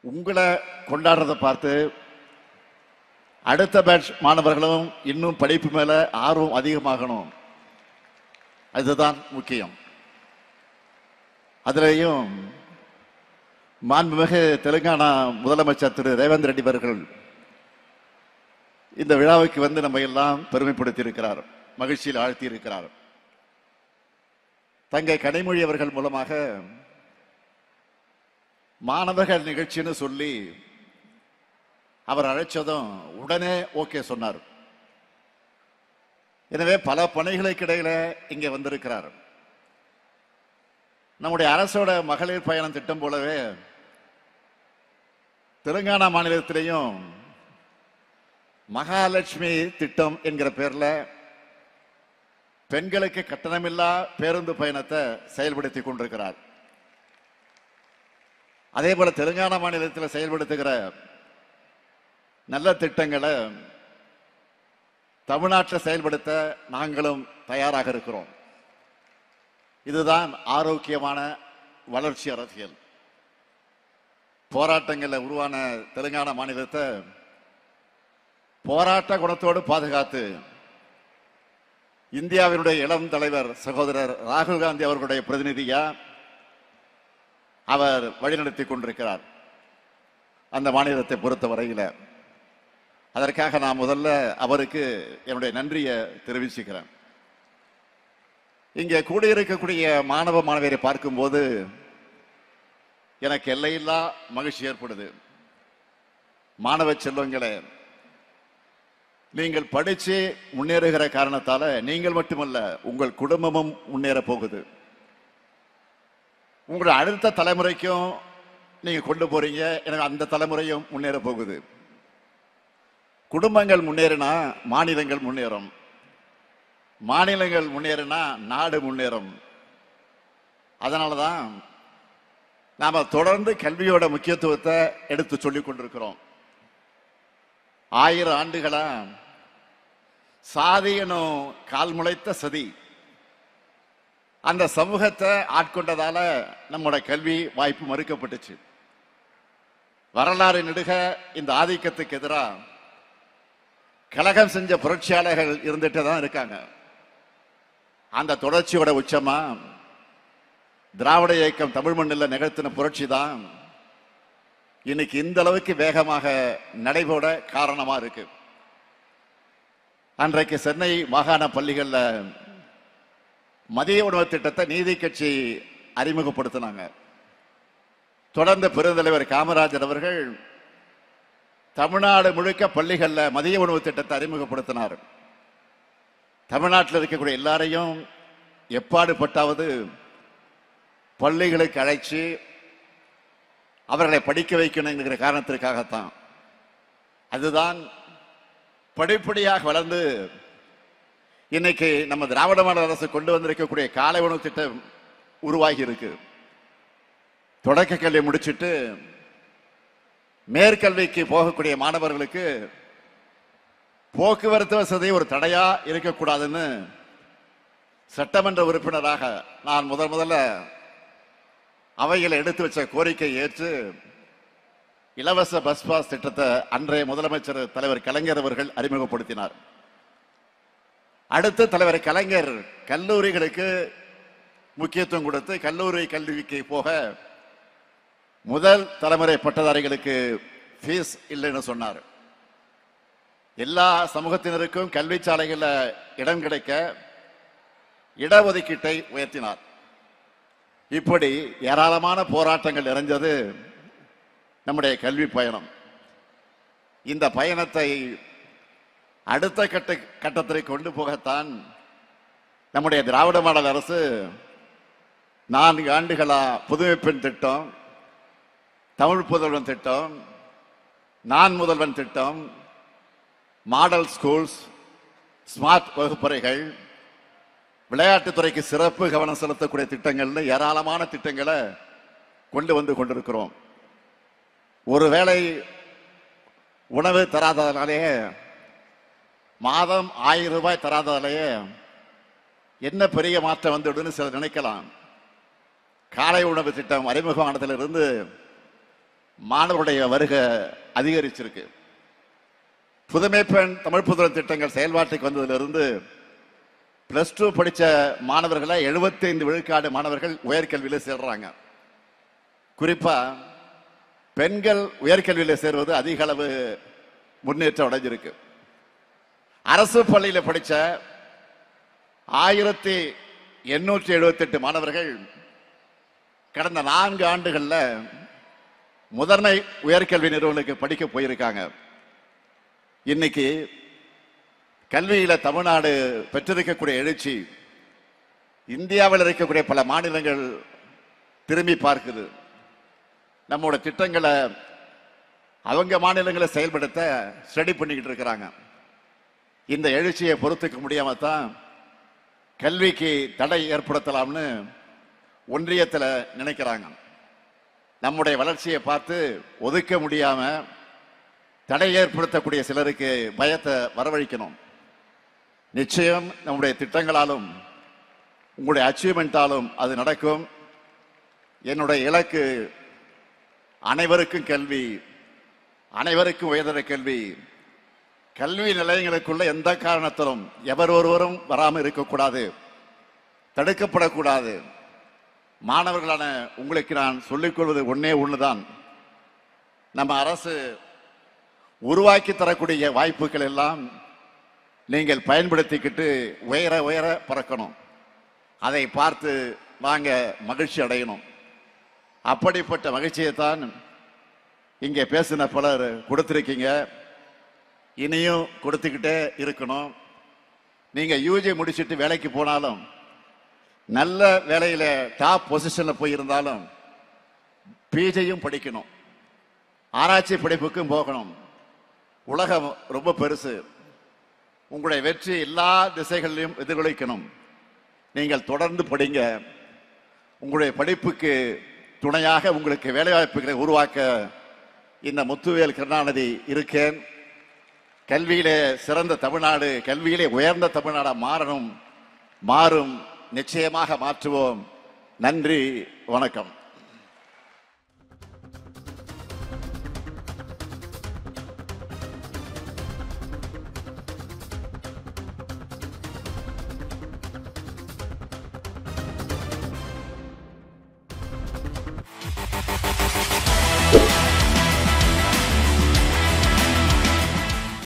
உங்களை கொண்டாடுறதை பார்த்து அடுத்த பேட்ச் மாணவர்களும் இன்னும் படிப்பு மேல ஆர்வம் அதிகமாகணும். அதுதான் முக்கியம். அதிலேயும் மாண்புமிகு தெலுங்கானா முதலமைச்சர் திரு ரேவந்த் ரெட்டி அவர்கள் இந்த விழாவுக்கு வந்து நம்ம எல்லாம் பெருமைப்படுத்தி இருக்கிறார், மகிழ்ச்சியில் ஆழ்த்தி இருக்கிறார். தங்கை கனிமொழி அவர்கள் மூலமாக மாணவர்கள் நிகழ்ச்சின்னு சொல்லி அவர் அழைச்சதும் உடனே ஓகே சொன்னார். எனவே பல பணிகளுக்கு இடையில இங்கே வந்திருக்கிறார். நம்முடைய அரசோட மகளிர் பயணம் திட்டம் போலவே தெலுங்கானா மாநிலத்திலையும் மகாலட்சுமி திட்டம் என்கிற பேர்ல பெண்களுக்கு கட்டணமில்லா பேருந்து பயணத்தை செயல்படுத்தி கொண்டிருக்கிறார். அதே போல தெலுங்கானா மாநிலத்தில் செயல்படுத்துகிற நல்ல திட்டங்களை தமிழ்நாட்டில் செயல்படுத்த நாங்களும் தயாராக இருக்கிறோம். இதுதான் ஆரோக்கியமான வளர்ச்சி அரசியல். போராட்டங்களில் உருவான தெலுங்கானா மாநிலத்தை போராட்ட குணத்தோடு பாதுகாத்து இந்தியாவினுடைய இளம் தலைவர் சகோதரர் ராகுல் காந்தி அவர்களுடைய பிரதிநிதியா அவர் வழிநடத்தி கொண்டிருக்கிறார் அந்த மாநிலத்தை பொறுத்த வரையில். அதற்காக நான் முதல்ல அவருக்கு என்னுடைய நன்றியை தெரிவிச்சுக்கிறேன். இங்கே கூடியிருக்கக்கூடிய மாணவ மாணவியரை பார்க்கும்போது எனக்கு எல்லையில்லா மகிழ்ச்சி ஏற்படுது. மாணவ செல்வங்களே, நீங்கள் படிச்சு முன்னேறுகிற காரணத்தால நீங்கள் மட்டுமல்ல உங்கள் குடும்பமும் முன்னேற போகுது. உங்களுடைய அடுத்த தலைமுறைக்கும் நீங்க கொண்டு போறீங்க. எனவே அந்த தலைமுறையும் முன்னேற போகுது. குடும்பங்கள் முன்னேறினா மாநிலங்கள் முன்னேறும், மாநிலங்கள் முன்னேறினா நாடு முன்னேறும். அதனாலதான் நாம தொடர்ந்து கல்வியோட முக்கியத்துவத்தை எடுத்து சொல்லிக் கொண்டிருக்கிறோம். 1000 ஆண்டுகளா சாதி எனும் கால் முளைத்த சதி அந்த சமூகத்தை ஆட்கொண்டதால நம்முடைய கல்வி வாய்ப்பு மறுக்கப்பட்டுச்சு. வரலாறு நெடுக இந்த ஆதிக்கத்துக்கு எதிராக கலகம் செஞ்ச புரட்சியாளர்கள் இருந்துட்டு தான் இருக்காங்க. அந்த தொடர்ச்சியோட உச்சமா திராவிட இயக்கம் தமிழ் மண்ணில் நிகழ்த்தின புரட்சி தான் இன்னைக்கு இந்த அளவுக்கு வேகமாக நடைபெற காரணமா இருக்கு. அன்றைக்கு சென்னை மாகாண பள்ளிகள்ல மதிய உணவு திட்டத்தை நீதி கட்சி அறிமுகப்படுத்தினாங்க. தொடர்ந்து பெருந்தலைவர் காமராஜர் அவர்கள் தமிழ்நாடு முழுக்க பள்ளிகள்ல மதிய உணவு திட்டத்தை அறிமுகப்படுத்தினார். தமிழ்நாட்டில் இருக்கக்கூடிய எல்லாரையும் எப்பாடுபட்டாவது பள்ளிகளுக்கு அழைச்சி அவர்களை படிக்க வைக்கணும் என்கிற காரணத்திற்காகத்தான். அதுதான் படிப்படியாக வளர்ந்து இன்னைக்கு நம்ம திராவிட மாடல் அரசு கொண்டு வந்திருக்கக்கூடிய காலை உணவு திட்டம் உருவாகி இருக்கு. தொடக்க கல்வி முடிச்சுட்டு மேற்கல்விக்கு போகக்கூடிய மாணவர்களுக்கு போக்குவரத்து வசதி ஒரு தடையா இருக்கக்கூடாதுன்னு சட்டமன்ற உறுப்பினராக நான் முதல்ல அவைகளை எடுத்து வச்ச கோரிக்கை ஏற்று இலவச பஸ் பாஸ் திட்டத்தை அன்றைய முதலமைச்சர் தலைவர் கலைஞர் அவர்கள் அறிமுகப்படுத்தினார். அடுத்து தலைவர் கலைஞர் கல்லூரிகளுக்கு முக்கியத்துவம் கொடுத்து கல்லூரி கல்விக்கு போக முதல் தலைமுறை பட்டதாரிகளுக்கு ஃபீஸ் இல்லைன்னு சொன்னார். எல்லா சமூகத்தினருக்கும் கல்வி சாலைகளில் இடம் கிடைக்க இடஒதுக்கீட்டை உயர்த்தினார். இப்படி ஏராளமான போராட்டங்கள் நிறைஞ்சது நம்முடைய கல்வி பயணம். இந்த பயணத்தை அடுத்த கட்டத்திற்கு கொண்டு போகத்தான் நம்முடைய திராவிட மாடல் அரசு 4 ஆண்டுகளா புதுமை பெண் திட்டம், தமிழ் புதல்வன் திட்டம், நான் முதல்வன் திட்டம், மாடல் ஸ்கூல்ஸ், ஸ்மார்ட் வகுப்பறைகள், விளையாட்டுத்துறைக்கு சிறப்பு கவனம் செலுத்தக்கூடிய திட்டங்கள்னு ஏராளமான திட்டங்களை கொண்டு வந்து கொண்டிருக்கிறோம். ஒருவேளை உணவு தராததாலேயே, மாதம் 1000 ரூபாய் தராததாலேயே என்ன பெரிய மாற்றம் வந்துடுன்னு சிலர் நினைக்கலாம். காலை உணவு திட்டம் அறிமுகமானதிலிருந்து மாணவருடைய வருகை அதிகரிச்சிருக்கு. புதுமை பெண் தமிழ் புதுவர் திட்டங்கள் செயல்பாட்டுக்கு வந்ததிலிருந்து +2 படிச்ச மாணவர்களை 75 விழுக்காடு மாணவர்கள் உயர்கல்வியில் சேர்றாங்க. குறிப்பா பெண்கள் உயர்கல்வியில் சேர்வது அதிக அளவு முன்னேற்றம் அடைஞ்சிருக்கு. அரசு பள்ளியில் படிச்ச 1878 மாணவர்கள் கடந்த 4 ஆண்டுகள்ல முதன்மை உயர்கல்வி நிறுவனங்களுக்கு படிக்க போயிருக்காங்க. இன்னைக்கு கல்வியில தமிழ்நாடு பெற்றிருக்கக்கூடிய எழுச்சி இந்தியாவில் இருக்கக்கூடிய பல மாநிலங்கள் திரும்பி பார்க்குது. நம்மோட திட்டங்களை அவங்க மாநிலங்களை செயல்படுத்த ஸ்டடி பண்ணிக்கிட்டு இருக்கிறாங்க. இந்த எழுச்சியை பொறுத்துக்க முடியாம தான் கல்விக்கு தடை ஏற்படுத்தலாம்னு ஒன்றியத்தில் நினைக்கிறாங்க. நம்முடைய வளர்ச்சியை பார்த்து ஒதுக்க முடியாம தடை ஏற்படுத்தக்கூடிய சிலருக்கு பயத்தை வரவழைக்கணும். நிச்சயம் நம்முடைய திட்டங்களாலும் உங்களுடைய அச்சீவ்மெண்டாலும் அது நடக்கும். என்னுடைய இலக்கு அனைவருக்கும் கல்வி, அனைவருக்கும் உயர்தர கல்வி. கல்வி நிலையங்களுக்குள்ள எந்த காரணத்திலும் எவர் ஒருவரும் வராமல் இருக்கக்கூடாது, தடுக்கப்படக்கூடாது. மாணவர்களான உங்களுக்கு நான் சொல்லிக்கொள்வது ஒண்ணுதான், நம்ம அரசு உருவாக்கி தரக்கூடிய வாய்ப்புகள் எல்லாம் நீங்கள் பயன்படுத்திக்கிட்டு உயர உயர பறக்கணும். அதை பார்த்து வாங்க மகிழ்ச்சி அடையணும். அப்படிப்பட்ட மகிழ்ச்சியை தான் இங்கே பேசின பலர் கொடுத்திருக்கீங்க, இனியும் கொடுத்துக்கிட்டே இருக்கணும். நீங்க யூஜி முடிச்சுட்டு வேலைக்கு போனாலும், நல்ல வேலையில டாப் பொசிஷன்ல போயிருந்தாலும் பிஜியும் படிக்கணும், ஆராய்ச்சி படிப்புக்கும் போகணும். உலகம் ரொம்ப பெருசு. உங்களுடைய வெற்றி எல்லா திசைகளிலும் எதிர்கொள்ளிக்கணும். நீங்கள் தொடர்ந்து படிங்க. உங்களுடைய படிப்புக்கு துணையாக உங்களுக்கு வேலைவாய்ப்புகளை உருவாக்க இந்த முத்துவேல் கருணாநிதி இருக்கேன். கல்வியிலே சிறந்த தமிழ்நாடு, கல்வியிலே உயர்ந்த தமிழ்நாடா மாறும். நிச்சயமாக மாற்றுவோம். நன்றி, வணக்கம்.